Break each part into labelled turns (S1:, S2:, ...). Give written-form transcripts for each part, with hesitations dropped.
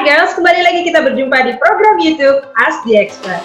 S1: girls, kembali lagi kita berjumpa di program YouTube Ask the Expert.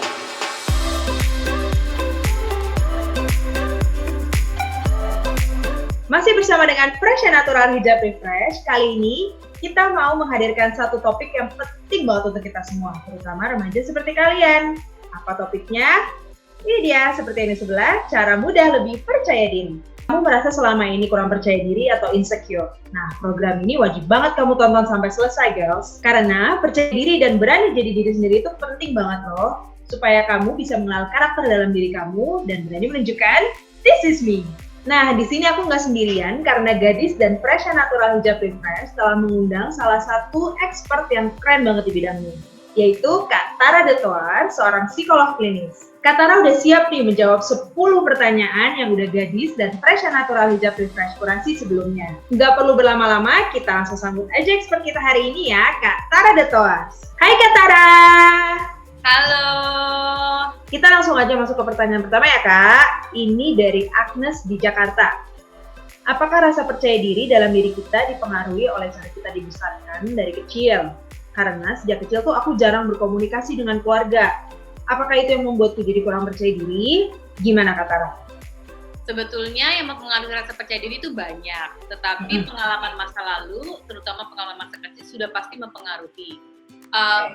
S1: Masih bersama dengan Fresh and Natural Hijab Refresh. Kali ini kita mau menghadirkan satu topik yang penting banget untuk kita semua, terutama remaja seperti kalian. Apa topiknya? Ini dia, seperti ini sebelah, cara mudah lebih percaya diri. Kamu merasa selama ini kurang percaya diri atau insecure? Nah, program ini wajib banget kamu tonton sampai selesai, girls. Karena percaya diri dan berani jadi diri sendiri itu penting banget loh, supaya kamu bisa mengenal karakter dalam diri kamu dan berani menunjukkan, this is me. Nah, di sini aku nggak sendirian karena Gadis dan Fresh and Natural Hijab Refresh telah mengundang salah satu expert yang keren banget di bidangnya, yaitu Kak Tara De Toar, seorang psikolog klinis. Kak Tara udah siap nih menjawab 10 pertanyaan yang udah Gadis dan Fresh and Natural Hijab Refresh kurasi sebelumnya. Nggak perlu berlama-lama, kita langsung sambut aja expert kita hari ini ya, Kak Tara De Toar. Hai Kak Tara!
S2: Halo.
S1: Kita langsung aja masuk ke pertanyaan pertama ya Kak. Ini dari Agnes di Jakarta. Apakah rasa percaya diri dalam diri kita dipengaruhi oleh cara kita dibesarkan dari kecil? Karena sejak kecil tuh aku jarang berkomunikasi dengan keluarga. Apakah itu yang membuatku jadi kurang percaya diri? Gimana Kak Tara?
S2: Sebetulnya yang mempengaruhi rasa percaya diri itu banyak, tetapi pengalaman masa lalu, terutama pengalaman masa kecil, sudah pasti mempengaruhi.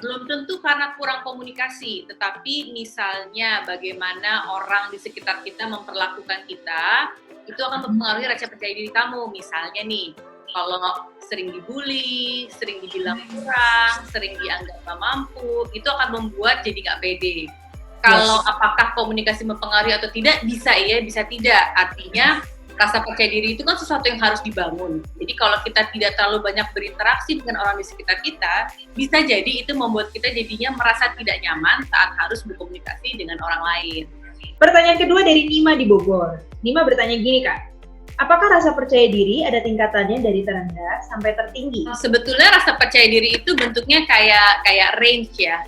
S2: Belum tentu karena kurang komunikasi, tetapi misalnya bagaimana orang di sekitar kita memperlakukan kita, itu akan mempengaruhi rasa percaya diri kamu. Misalnya nih, kalau sering dibully, sering dibilang kurang, sering dianggap gak mampu, itu akan membuat jadi gak pede. Kalau apakah komunikasi mempengaruhi atau tidak, bisa iya, bisa tidak. Artinya rasa percaya diri itu kan sesuatu yang harus dibangun. Jadi kalau kita tidak terlalu banyak berinteraksi dengan orang di sekitar kita, bisa jadi itu membuat kita jadinya merasa tidak nyaman saat harus berkomunikasi dengan orang lain.
S1: Pertanyaan kedua dari Nima di Bogor. Nima bertanya gini Kak, apakah rasa percaya diri ada tingkatannya dari terendah sampai tertinggi?
S2: Sebetulnya rasa percaya diri itu bentuknya kayak range ya.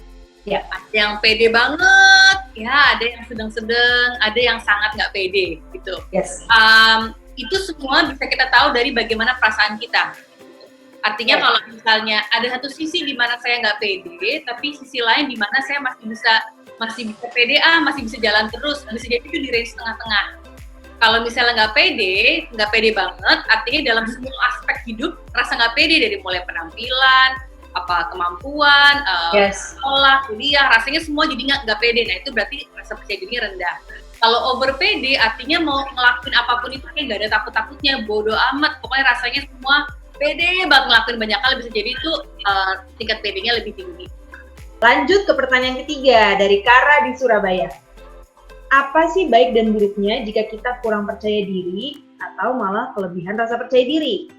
S2: Ya, ada yang pede banget, ya ada yang sedang-sedang, ada yang sangat nggak pede gitu.
S1: Yes.
S2: Itu semua bisa kita tahu dari bagaimana perasaan kita. Artinya kalau misalnya ada satu sisi di mana saya nggak pede, tapi sisi lain di mana saya masih bisa pede, masih bisa jalan terus, bisa jadi itu di range tengah-tengah. Kalau misalnya nggak pede banget, artinya dalam semua aspek hidup rasa nggak pede, dari mulai penampilan, kemampuan, sekolah, kuliah, rasanya semua jadi nggak pede. Nah itu berarti rasa percaya dirinya rendah. Kalau over pede artinya mau ngelakuin apapun itu kayak nggak ada takut-takutnya, bodo amat, pokoknya rasanya semua pede banget ngelakuin banyak hal, bisa jadi itu tingkat pedenya lebih tinggi.
S1: Lanjut ke pertanyaan ketiga dari Kara di Surabaya. Apa sih baik dan buruknya jika kita kurang percaya diri atau malah kelebihan rasa percaya diri?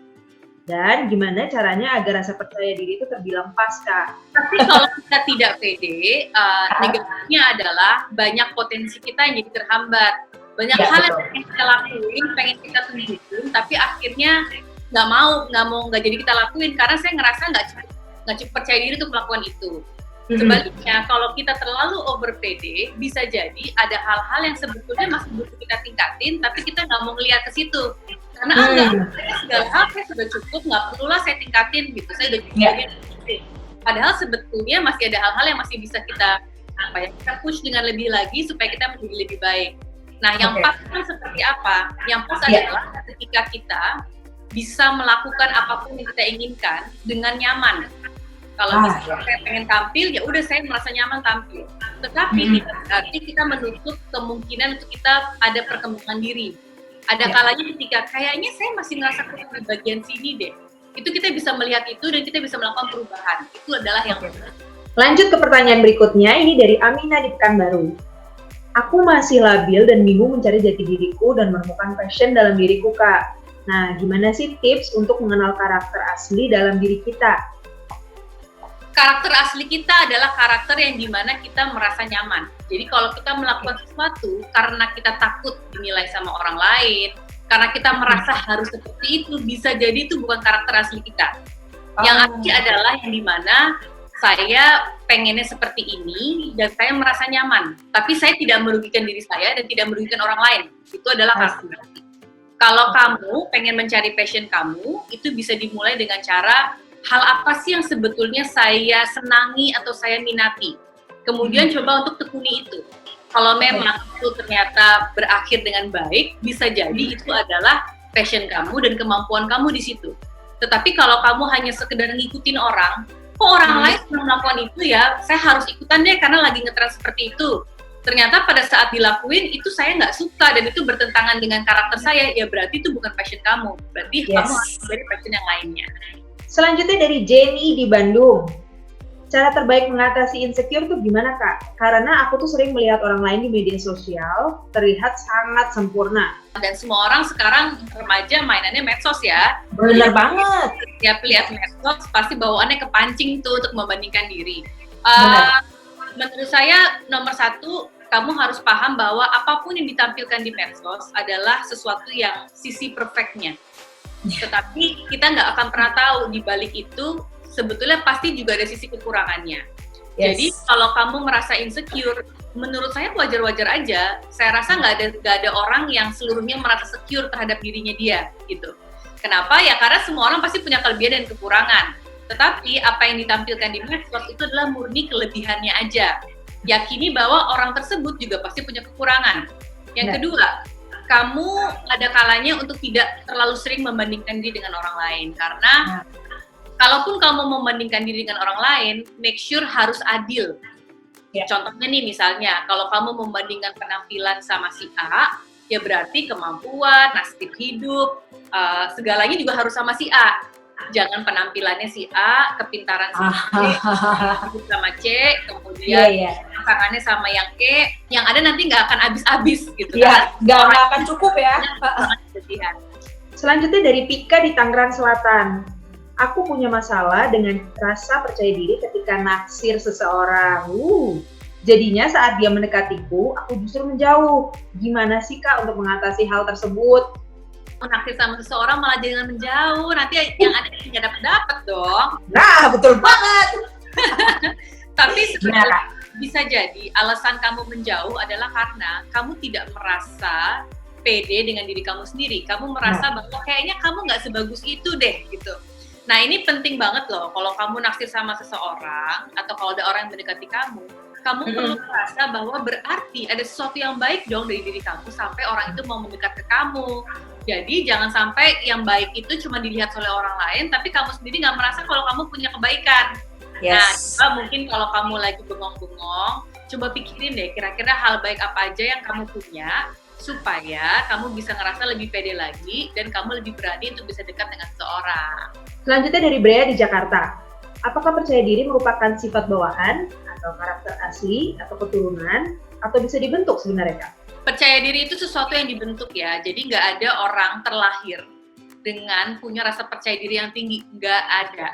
S1: Dan gimana caranya agar rasa percaya diri itu terbilang pas, Kak?
S2: Tapi kalau kita tidak pede, negatifnya adalah banyak potensi kita yang jadi terhambat. Banyak hal yang pengen kita lakuin, pengen kita tunjukin, tapi akhirnya nggak jadi kita lakuin karena saya ngerasa nggak cukup percaya diri untuk melakukan itu. Sebaliknya, kalau kita terlalu over pede, bisa jadi ada hal-hal yang sebetulnya masih butuh kita tingkatin, tapi kita nggak mau ngeliat ke situ. Karena segala hal saya sudah cukup, nggak perlulah saya tingkatin gitu, saya udah cukup. Padahal sebetulnya masih ada hal-hal yang masih bisa kita push dengan lebih lagi supaya kita menjadi lebih baik. Nah, yang pas kan seperti apa? Yang pas adalah ketika kita bisa melakukan apapun yang kita inginkan dengan nyaman. Kalau misalnya saya pengen tampil, ya udah saya merasa nyaman tampil. Tetapi tidak berarti kita menutup kemungkinan untuk kita ada perkembangan diri. Ada kalanya ketika kayaknya saya masih ngerasa kurang di bagian sini deh. Itu kita bisa melihat itu dan kita bisa melakukan perubahan. Itu adalah yang benar.
S1: Lanjut ke pertanyaan berikutnya, ini dari Amina di Pekanbaru. Aku masih labil dan bingung mencari jati diriku dan menemukan passion dalam diriku, Kak. Nah, gimana sih tips untuk mengenal karakter asli dalam diri kita?
S2: Karakter asli kita adalah karakter yang dimana kita merasa nyaman. Jadi kalau kita melakukan sesuatu karena kita takut dinilai sama orang lain, karena kita merasa harus seperti itu, bisa jadi itu bukan karakter asli kita. Yang asli adalah yang dimana saya pengennya seperti ini dan saya merasa nyaman. Tapi saya tidak merugikan diri saya dan tidak merugikan orang lain. Itu adalah asli. Kalau kamu pengen mencari passion kamu, itu bisa dimulai dengan cara hal apa sih yang sebetulnya saya senangi atau saya minati. Kemudian coba untuk tekuni itu. Kalau memang itu ternyata berakhir dengan baik, bisa jadi itu adalah passion kamu dan kemampuan kamu di situ. Tetapi kalau kamu hanya sekedar ngikutin orang, kok orang lain sedang melakukan itu ya, saya harus ikutan deh karena lagi ngetren seperti itu. Ternyata pada saat dilakuin itu saya nggak suka dan itu bertentangan dengan karakter saya, ya berarti itu bukan passion kamu. Berarti kamu harus cari passion yang lainnya.
S1: Selanjutnya dari Jenny di Bandung. Cara terbaik mengatasi insecure tuh gimana Kak? Karena aku tuh sering melihat orang lain di media sosial terlihat sangat sempurna.
S2: Dan semua orang sekarang remaja mainannya medsos ya.
S1: Bener banget.
S2: Tiap lihat medsos pasti bawaannya kepancing tuh untuk membandingkan diri. Menurut saya nomor satu, kamu harus paham bahwa apapun yang ditampilkan di medsos adalah sesuatu yang sisi perfectnya. Tetapi kita nggak akan pernah tahu di balik itu sebetulnya pasti juga ada sisi kekurangannya. Jadi kalau kamu merasa insecure, menurut saya wajar-wajar aja. Saya rasa nggak ada orang yang seluruhnya merasa secure terhadap dirinya dia, gitu. Kenapa? Ya karena semua orang pasti punya kelebihan dan kekurangan. Tetapi apa yang ditampilkan di medsos itu adalah murni kelebihannya aja. Yakini bahwa orang tersebut juga pasti punya kekurangan. Yang kedua, kamu ada kalanya untuk tidak terlalu sering membandingkan diri dengan orang lain. Karena kalaupun kamu membandingkan diri dengan orang lain, make sure harus adil. Contohnya nih misalnya, kalau kamu membandingkan penampilan sama si A, ya berarti kemampuan, nasib hidup, segalanya juga harus sama si A. Jangan penampilannya si A, kepintaran si B, hidup sama C, kemudian pasangannya sama yang E, yang ada nanti nggak akan habis-habis gitu kan.
S1: Nggak akan cukup ya. Selanjutnya dari Pika di Tangerang Selatan. Aku punya masalah dengan rasa percaya diri ketika naksir seseorang. Jadinya saat dia mendekatiku, aku justru menjauh. Gimana sih Kak untuk mengatasi hal tersebut?
S2: Naksir sama seseorang malah jangan menjauh, nanti yang ada nggak dapat dong.
S1: Nah, betul banget.
S2: Tapi sebenarnya bisa jadi alasan kamu menjauh adalah karena kamu tidak merasa pede dengan diri kamu sendiri. Kamu merasa bahwa kayaknya kamu nggak sebagus itu deh, gitu. Nah ini penting banget loh, kalau kamu naksir sama seseorang, atau kalau ada orang yang mendekati kamu perlu merasa bahwa berarti ada sesuatu yang baik dong dari diri kamu sampai orang itu mau mendekat ke kamu. Jadi jangan sampai yang baik itu cuma dilihat oleh orang lain, tapi kamu sendiri nggak merasa kalau kamu punya kebaikan. Nah, coba mungkin kalau kamu lagi bengong-bengong, coba pikirin deh kira-kira hal baik apa aja yang kamu punya, supaya kamu bisa ngerasa lebih pede lagi, dan kamu lebih berani untuk bisa dekat dengan seseorang.
S1: Selanjutnya dari Brea di Jakarta. Apakah percaya diri merupakan sifat bawaan, atau karakter asli, atau keturunan, atau bisa dibentuk sebenarnya Kak?
S2: Percaya diri itu sesuatu yang dibentuk ya, jadi nggak ada orang terlahir dengan punya rasa percaya diri yang tinggi, nggak ada.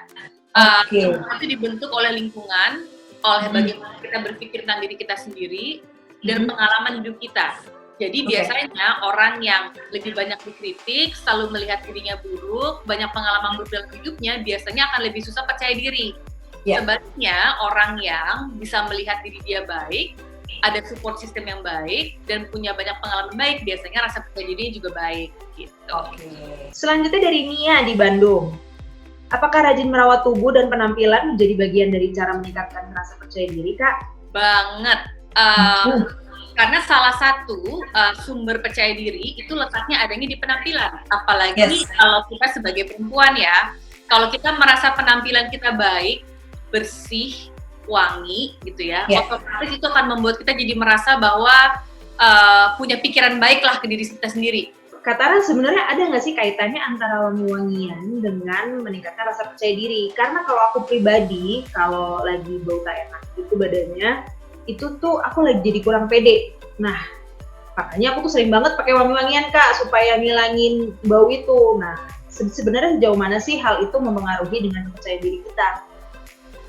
S2: Itu dibentuk oleh lingkungan, oleh bagaimana kita berpikir tentang diri kita sendiri, dan pengalaman hidup kita. Jadi biasanya orang yang lebih banyak dikritik, selalu melihat dirinya buruk, banyak pengalaman buruk dalam hidupnya, biasanya akan lebih susah percaya diri. Sebaliknya orang yang bisa melihat diri dia baik, ada support system yang baik, dan punya banyak pengalaman baik, biasanya rasa percaya dirinya juga baik. Gitu.
S1: Selanjutnya dari Nia di Bandung. Apakah rajin merawat tubuh dan penampilan menjadi bagian dari cara meningkatkan rasa percaya diri Kak?
S2: Banget. Karena salah satu sumber percaya diri itu letaknya adanya di penampilan. Apalagi kalau kita sebagai perempuan ya, kalau kita merasa penampilan kita baik, bersih, wangi gitu ya, otomatis itu akan membuat kita jadi merasa bahwa punya pikiran baik lah ke diri kita sendiri.
S1: Kak Tara, sebenarnya ada nggak sih kaitannya antara wangi-wangian dengan meningkatkan rasa percaya diri? Karena kalau aku pribadi, kalau lagi bau tak enak itu badannya, itu tuh aku lagi jadi kurang pede. Nah, makanya aku tuh sering banget pakai wangi-wangian Kak, supaya ngilangin bau itu. Nah, sebenarnya sejauh mana sih hal itu mempengaruhi dengan kepercayaan diri kita?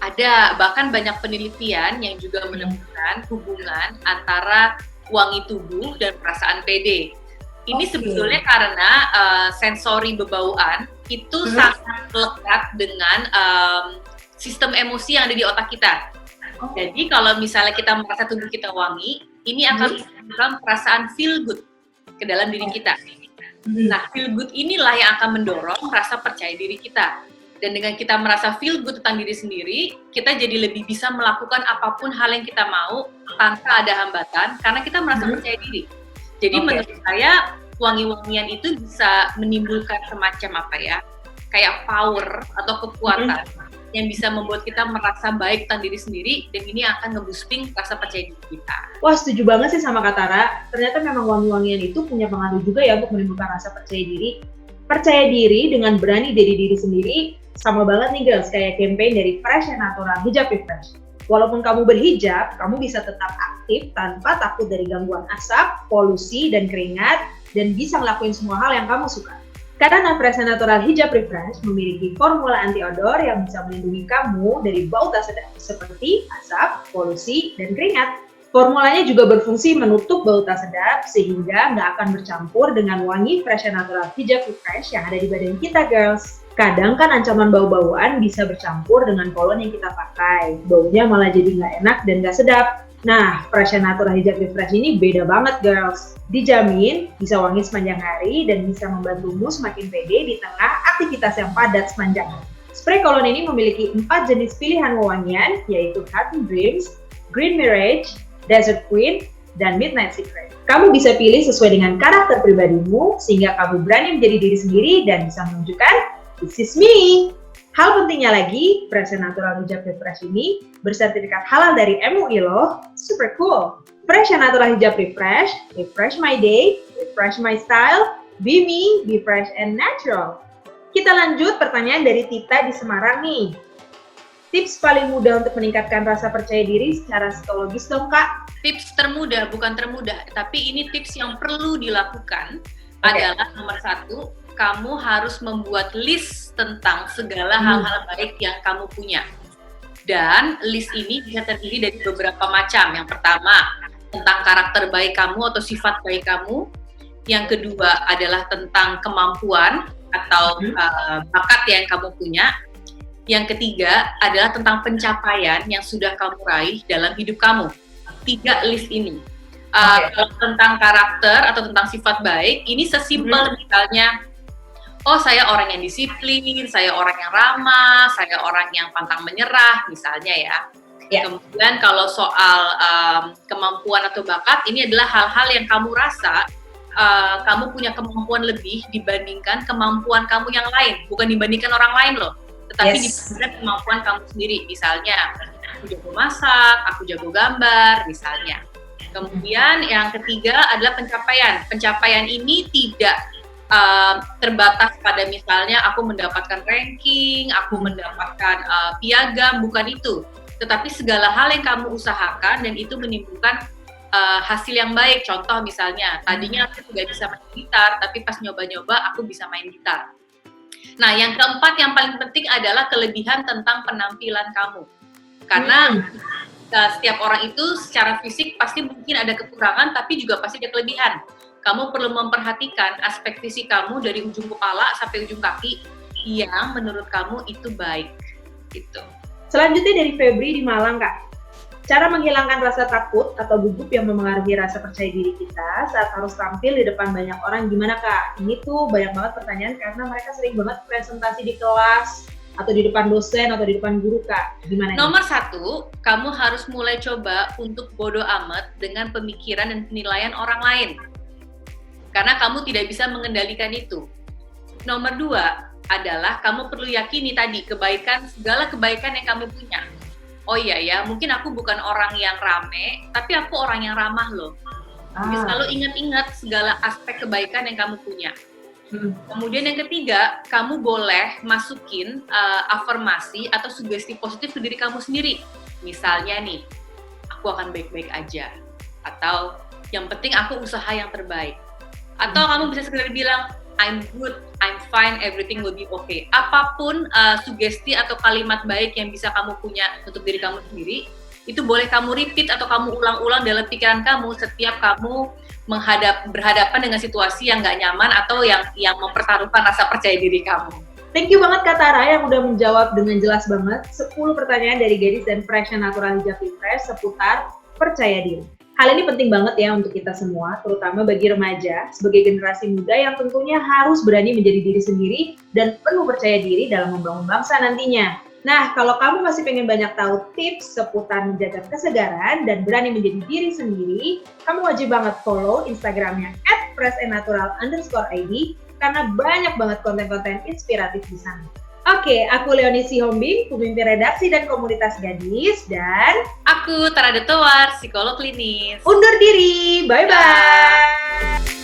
S2: Ada, bahkan banyak penelitian yang juga menemukan hubungan antara wangi tubuh dan perasaan pede. Ini sebetulnya karena sensori bebauan itu sangat lekat dengan sistem emosi yang ada di otak kita. Jadi kalau misalnya kita merasa tubuh kita wangi, ini akan menimbulkan perasaan feel good ke dalam diri kita. Nah, feel good inilah yang akan mendorong rasa percaya diri kita. Dan dengan kita merasa feel good tentang diri sendiri, kita jadi lebih bisa melakukan apapun hal yang kita mau tanpa ada hambatan, karena kita merasa percaya diri. Jadi menurut saya, wangi-wangian itu bisa menimbulkan semacam kayak power atau kekuatan yang bisa membuat kita merasa baik tentang diri sendiri, dan ini akan nge-boosting rasa percaya diri kita.
S1: Wah, setuju banget sih sama Kak Tara. Ternyata memang wangi-wangian itu punya pengaruh juga ya untuk menimbulkan rasa percaya diri. Percaya diri dengan berani dari diri sendiri sama banget nih girls, kayak campaign dari Fresh and Natural Hijab Refresh. Walaupun kamu berhijab, kamu bisa tetap aktif tanpa takut dari gangguan asap, polusi, dan keringat, dan bisa ngelakuin semua hal yang kamu suka. Karena Fresh and Natural Hijab Refresh memiliki formula anti-odor yang bisa melindungi kamu dari bau tak sedap seperti asap, polusi, dan keringat. Formulanya juga berfungsi menutup bau tak sedap sehingga nggak akan bercampur dengan wangi Fresh and Natural Hijab Refresh yang ada di badan kita, girls. Kadang kan ancaman bau-bauan bisa bercampur dengan kolon yang kita pakai. Baunya malah jadi nggak enak dan nggak sedap. Nah, Fresh and Natural Hijab Refresh ini beda banget, girls. Dijamin bisa wangi sepanjang hari dan bisa membantumu semakin pede di tengah aktivitas yang padat sepanjang hari. Spray kolon ini memiliki 4 jenis pilihan wewangian, yaitu Cotton Dreams, Green Mirage, Desert Queen, dan Midnight Secret. Kamu bisa pilih sesuai dengan karakter pribadimu, sehingga kamu berani menjadi diri sendiri dan bisa menunjukkan "This is me". Hal pentingnya lagi, Fresh and Natural Hijab Refresh ini bersertifikat halal dari MUI loh. Super cool. Fresh and Natural Hijab Refresh, refresh my day, refresh my style, be me, be fresh and natural. Kita lanjut pertanyaan dari Tita di Semarang nih. Tips paling mudah untuk meningkatkan rasa percaya diri secara psikologis dong, Kak?
S2: Tips termudah, bukan termudah, tapi ini tips yang perlu dilakukan adalah nomor 1, kamu harus membuat list tentang segala hal-hal baik yang kamu punya. Dan list ini bisa terdiri dari beberapa macam. Yang pertama, tentang karakter baik kamu atau sifat baik kamu. Yang kedua adalah tentang kemampuan atau bakat yang kamu punya. Yang ketiga adalah tentang pencapaian yang sudah kamu raih dalam hidup kamu. 3 list ini. Kalau tentang karakter atau tentang sifat baik, ini sesimpel misalnya, oh saya orang yang disiplin, saya orang yang ramah, saya orang yang pantang menyerah, misalnya ya. Kemudian kalau soal kemampuan atau bakat, ini adalah hal-hal yang kamu rasa kamu punya kemampuan lebih dibandingkan kemampuan kamu yang lain. Bukan dibandingkan orang lain loh, tetapi dibandingkan kemampuan kamu sendiri. Misalnya, aku jago masak, aku jago gambar, misalnya. Kemudian yang ketiga adalah pencapaian. Pencapaian ini tidak terbatas pada misalnya aku mendapatkan ranking, aku mendapatkan piagam, bukan itu. Tetapi segala hal yang kamu usahakan dan itu menimbulkan hasil yang baik. Contoh misalnya, tadinya aku tidak bisa main gitar, tapi pas nyoba-nyoba aku bisa main gitar. Nah, yang keempat yang paling penting adalah kelebihan tentang penampilan kamu. Karena setiap orang itu secara fisik pasti mungkin ada kekurangan, tapi juga pasti ada kelebihan. Kamu perlu memperhatikan aspek fisik kamu dari ujung kepala sampai ujung kaki yang menurut kamu itu baik, gitu.
S1: Selanjutnya dari Febri di Malang, Kak. Cara menghilangkan rasa takut atau gugup yang memengaruhi rasa percaya diri kita saat harus tampil di depan banyak orang, gimana, Kak? Ini tuh banyak banget pertanyaan karena mereka sering banget presentasi di kelas atau di depan dosen atau di depan guru, Kak. Gimana?
S2: Nomor 1, kamu harus mulai coba untuk bodo amat dengan pemikiran dan penilaian orang lain. Karena kamu tidak bisa mengendalikan itu. Nomor 2 adalah kamu perlu yakini tadi segala kebaikan yang kamu punya. Oh iya ya, mungkin aku bukan orang yang rame, tapi aku orang yang ramah loh. Jadi selalu ingat-ingat segala aspek kebaikan yang kamu punya. Kemudian yang ketiga, kamu boleh masukin afirmasi atau sugesti positif ke diri kamu sendiri. Misalnya nih, aku akan baik-baik aja. Atau yang penting aku usaha yang terbaik. Atau kamu bisa sekedar bilang, I'm good, I'm fine, everything will be okay. Apapun sugesti atau kalimat baik yang bisa kamu punya untuk diri kamu sendiri, itu boleh kamu repeat atau kamu ulang-ulang dalam pikiran kamu setiap kamu berhadapan dengan situasi yang nggak nyaman atau yang mempertaruhkan rasa percaya diri kamu.
S1: Thank you banget Kak Tara yang udah menjawab dengan jelas banget 10 pertanyaan dari Gadis dan Fresh and Natural Hijab Refresh seputar percaya diri. Hal ini penting banget ya untuk kita semua, terutama bagi remaja, sebagai generasi muda yang tentunya harus berani menjadi diri sendiri dan penuh percaya diri dalam membangun bangsa nantinya. Nah, kalau kamu masih pengen banyak tahu tips seputar menjaga kesegaran dan berani menjadi diri sendiri, kamu wajib banget follow Instagramnya @freshandnatural_id karena banyak banget konten-konten inspiratif di sana. Oke, aku Leonie Sihombing, pemimpin redaksi dan komunitas gadis, dan
S2: Aku Tara Detowar, psikolog klinis.
S1: undur diri. Bye-bye.